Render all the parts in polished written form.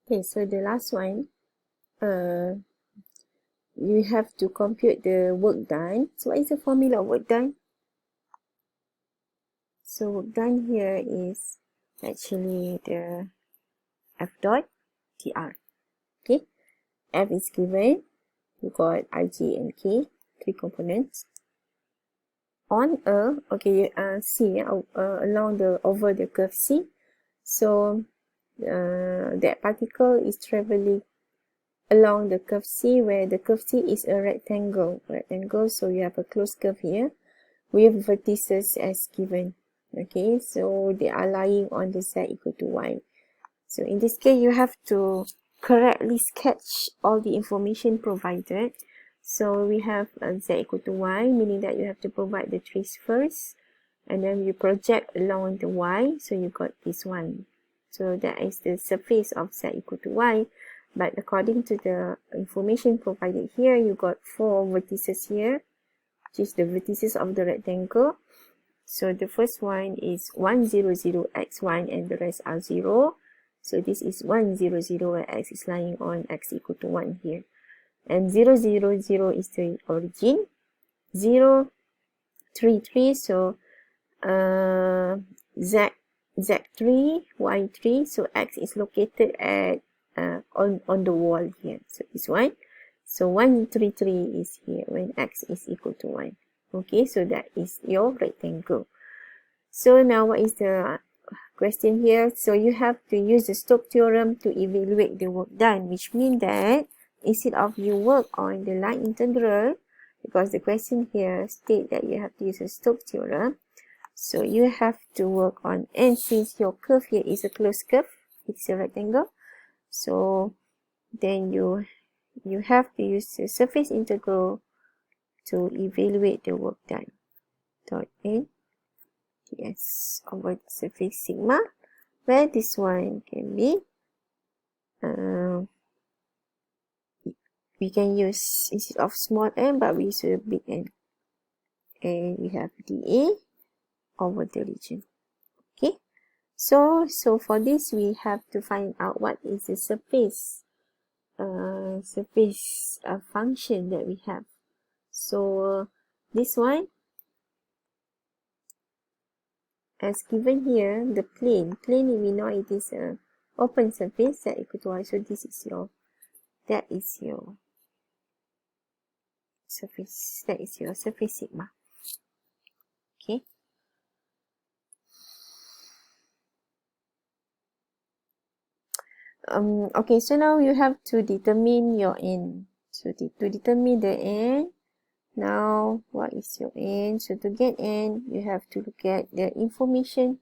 Okay, so the last one, you have to compute the work done. So what is the formula of work done? So work done here is actually the F dot TR. Okay, F is given. You got I, J, and K, 3 components. On a, okay, C, along the, over the curve C. So that particle is traveling along the curve C, where the curve C is a rectangle. So you have a closed curve here with vertices as given. Okay, so they are lying on the Z equal to Y. So in this case, you have to correctly sketch all the information provided. So we have Z equal to Y, meaning that you have to provide the trace first, and then you project along the Y, so you got this one. So that is the surface of Z equal to Y. But according to the information provided here, you got 4 vertices here, which is the vertices of the rectangle. So the first one is 1, 0, 0, x1, and the rest are 0. So this is 1, 0, 0, where x is lying on x equal to 1 here. And 0, 0, 0 is the origin. 0, 3, 3, so z3, y3, so x is located at on the wall here. So this one. So 1, 3, 3 is here when x is equal to 1. Okay, so that is your rectangle. So now what is the question here? So you have to use the Stokes theorem to evaluate the work done, which means that instead of you work on the line integral, because the question here states that you have to use a Stokes theorem, so you have to work on, and since your curve here is a closed curve, it's a rectangle, so then you have to use the surface integral to evaluate the work done. Dot n ds over the surface sigma, where this one can be, we can use, instead of small n, but we use a big N. And we have dA over the region. Okay, so for this we have to find out what is the surface function that we have. So this one, as given here, the plane we know it is a open surface z equal to y. So this is your, that is your surface, that is your surface sigma. Okay. Okay, so now you have to determine your n. So to determine the n, now what is your n? So to get n, you have to look at the information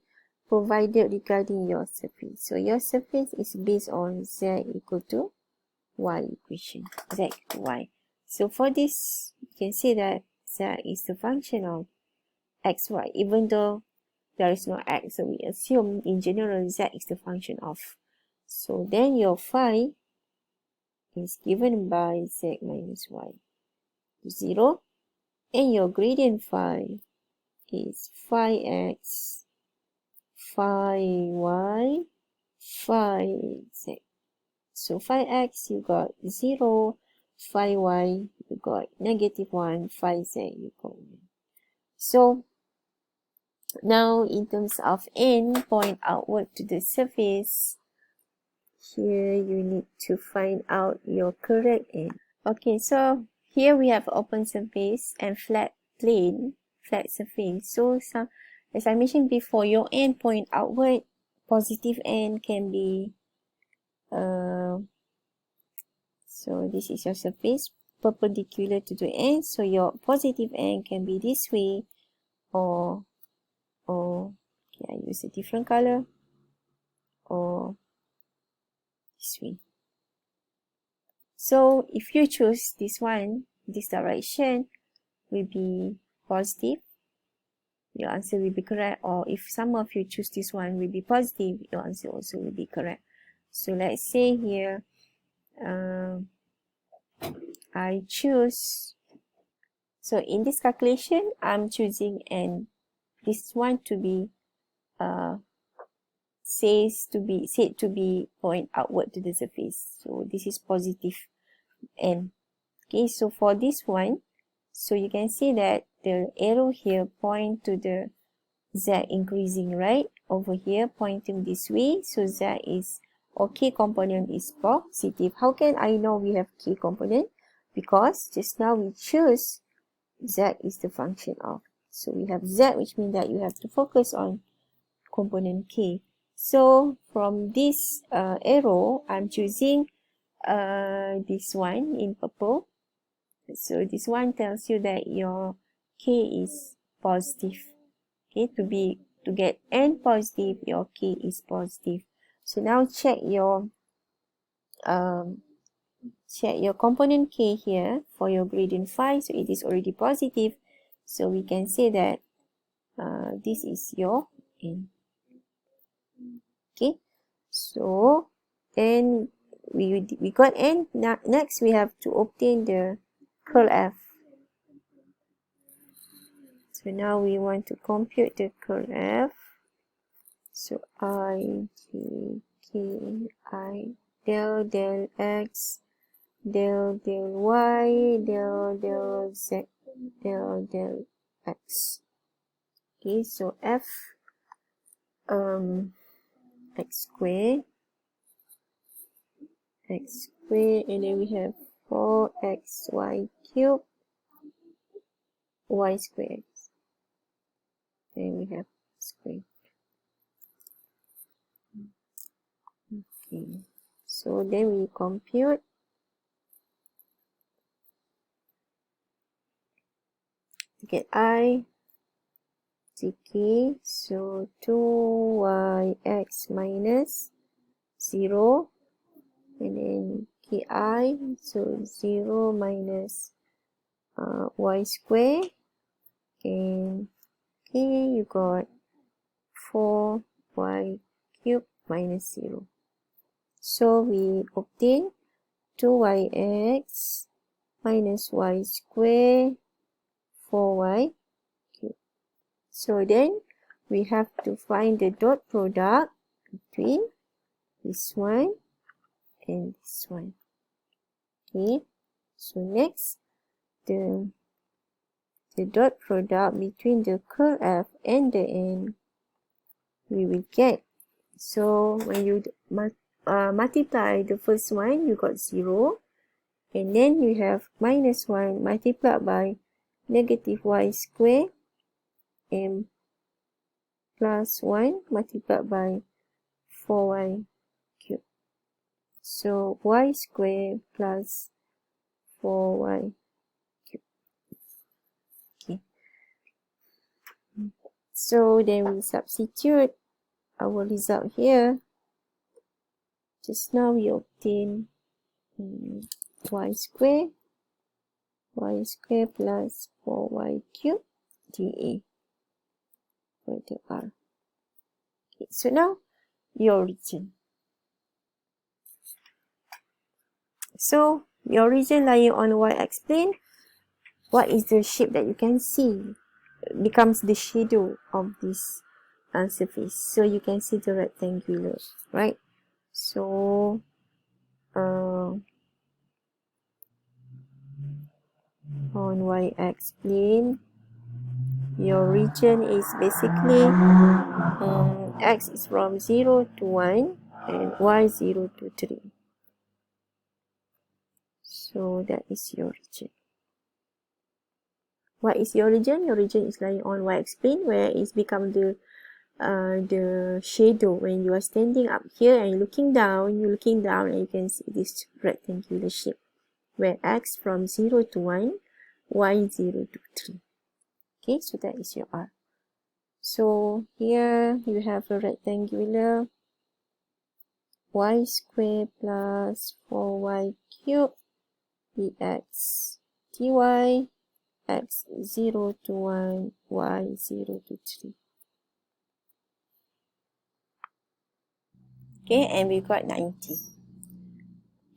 provided regarding your surface. So your surface is based on z equal to y equation, z equal to y. So for this, you can say that z is the function of xy, even though there is no x, so we assume in general z is the function of. So then your phi is given by z minus y to 0, and your gradient phi is phi x, phi y, phi z. So phi x you got 0, phi y you got -1, phi z you got 1. So now in terms of n point outward to the surface, here you need to find out your correct n. Okay, so here we have open surface and flat plane, flat surface. So as I mentioned before, your n point outward, positive n can be, so this is your surface perpendicular to the n. So your positive n can be this way, or okay, I use a different color, or this way. So if you choose this one, this direction will be positive, your answer will be correct. Or if some of you choose this one will be positive, your answer also will be correct. So let's say here, I choose, so in this calculation, I'm choosing this one to be said to be point outward to the surface. So this is positive n. Okay, so for this one, so you can see that the arrow here point to the z increasing, right? Over here pointing this way, so z is, or k component is positive. How can I know we have k component? Because just now we choose z is the function of. So we have z, which means that you have to focus on component k. So from this arrow, I'm choosing this one in purple. So this one tells you that your k is positive. Okay, to get n positive, your k is positive. So now check your component k here for your gradient phi. So it is already positive. So we can say that this is your n. Okay, so then we got n. Now next we have to obtain the curl f. So now we want to compute the curl f. So I, j, k, I, del x, del y, del z, del x. Okay, so f x squared, and then we have 4xy cubed, y squared. Then we have square. Okay, so then we compute to get I, ck, so 2yx minus 0, and then ki, so 0 minus y squared, and k, you got 4y cubed minus 0. So we obtain 2yx minus y squared 4y cubed. So then we have to find the dot product between this one and this one. Okay, so next the dot product between the curl f and the n we will get. So when you multiply the first one, you got 0, and then you have minus 1 multiplied by negative y squared and plus 1 multiplied by 4y cubed. So y squared plus 4y cubed. Okay. So then we substitute our result here. Just now we obtain y squared plus 4y cubed dA for the r. Okay, so now your region. So your region lying on y-axis plane, what is the shape that you can see? It becomes the shadow of this surface. So you can see the rectangular, right? So on y-axis plane, your region is basically x is from 0 to 1 and y 0 to 3. So that is your region. What is your region? Your region is lying on y-axis plane, where it's become the shadow. When you are standing up here and you're looking down and you can see this rectangular shape, where x from 0 to 1, y 0 to 3. Okay, so that is your r. So here you have a rectangular y squared plus 4y cubed dx dy x 0 to 1, y 0 to 3. Okay, and we got 90.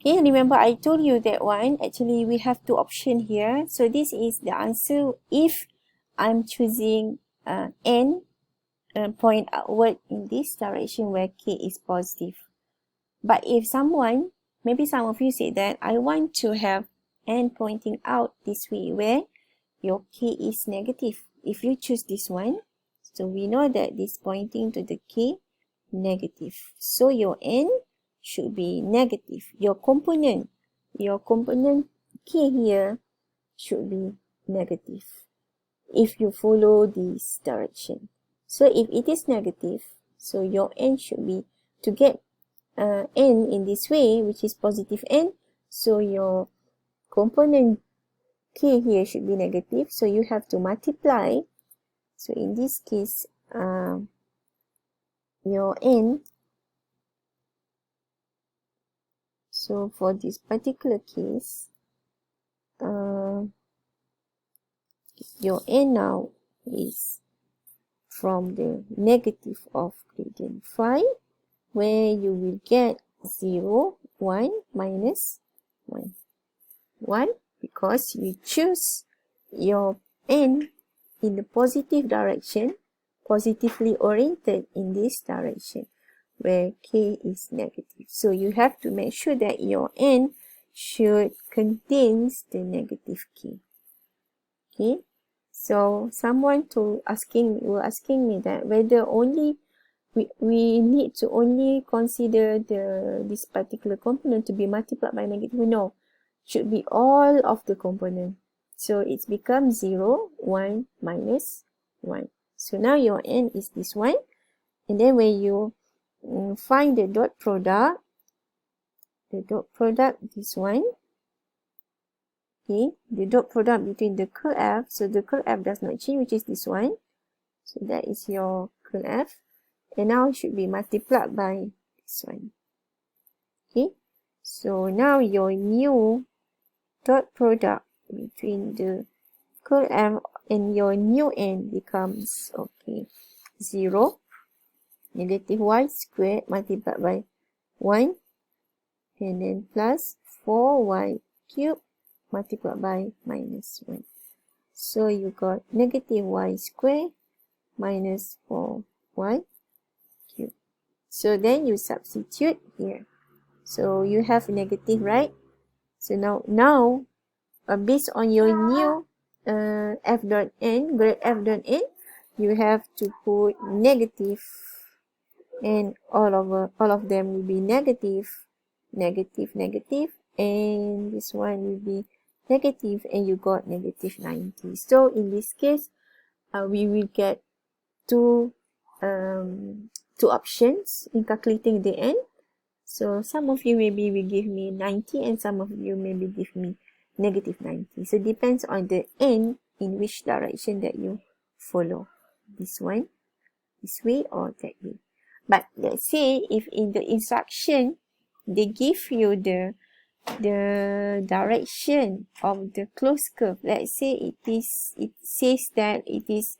Okay, remember I told you that one, actually we have two options here. So this is the answer if I'm choosing n point outward in this direction where k is positive. But if someone, maybe some of you say that I want to have n pointing out this way where your k is negative. If you choose this one, so we know that this pointing to the k negative. So your n should be negative. Your component k here should be negative if you follow this direction. So if it is negative, so your n should be, to get n in this way, which is positive n, so your component k here should be negative, so you have to multiply. So in this case, your n, so for this particular case, your n now is from the negative of gradient phi, where you will get 0, 1, minus 1. 1, because you choose your n in the positive direction, positively oriented in this direction, where k is negative. So you have to make sure that your n should contains the negative k. Okay, so someone were asking me that whether only we need to only consider this particular component to be multiplied by negative. No, should be all of the component. So it's become 0, 1, minus 1. So now your n is this one. And then when you find the dot product, this one. Okay, the dot product between the curl F, so the curl F does not change, which is this one. So that is your curl F. And now it should be multiplied by this one. Okay, so now your new dot product between the curl F and your new n becomes, okay, 0, negative y squared multiplied by 1, and then plus 4y cubed multiplied by minus 1. So you got negative y squared minus 4y cubed. So then you substitute here. So you have negative, right? So now based on your new f dot n, grade f dot n, you have to put negative, and all of them will be negative, negative, negative, and this one will be negative, and you got negative 90. So in this case, we will get two options in calculating the n. So some of you maybe will give me 90, and some of you maybe give me negative 90. So depends on the n in which direction that you follow. This one, this way, or that way. But let's say if in the instruction they give you the direction of the closed curve. Let's say it says that it is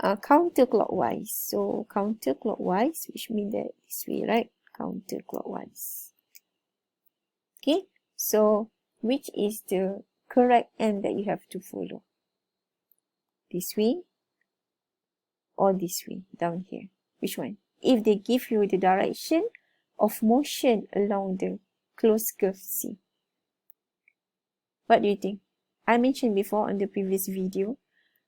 counterclockwise. So counterclockwise, which means that this way, right? Counterclockwise. Okay, so which is the correct end that you have to follow? This way or this way down here? Which one? If they give you the direction of motion along the closed curve C. What do you think? I mentioned before on the previous video.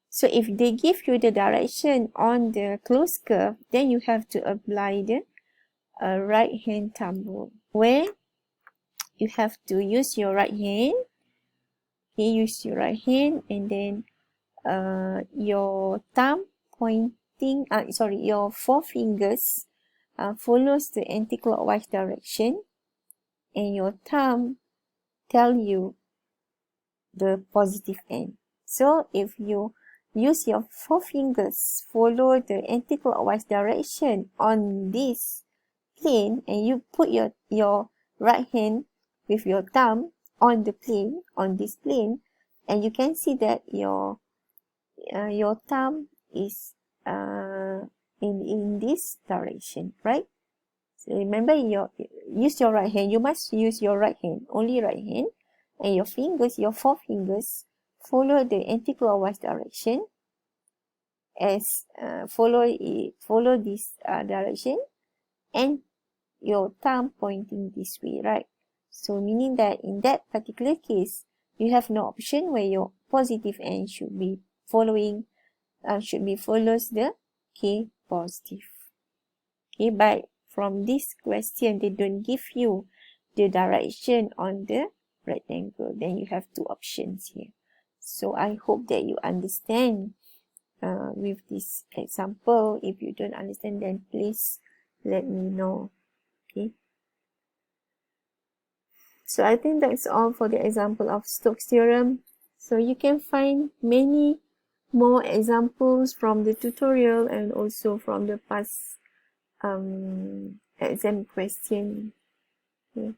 So if they give you the direction on the closed curve, then you have to apply the right hand thumb rule, where you have to use your right hand. Okay, use your right hand, and then your thumb pointing, your four fingers follows the anti-clockwise direction, and your thumb tell you the positive end. So if you use your four fingers, follow the anti-clockwise direction on this plane, and you put your right hand with your thumb on the plane, on this plane, and you can see that your thumb is in this direction, right? So remember, use your right hand. You must use your right hand, only right hand, and your fingers, your four fingers, follow the anti-clockwise direction, as follow this direction, and your thumb pointing this way, right? So meaning that in that particular case, you have no option where your positive end should be follows the K positive. Okay, but from this question, they don't give you the direction on the rectangle. Then you have two options here. So I hope that you understand with this example. If you don't understand, then please let me know. Okay. So I think that's all for the example of Stokes theorem. So you can find many more examples from the tutorial and also from the past exam question. Okay.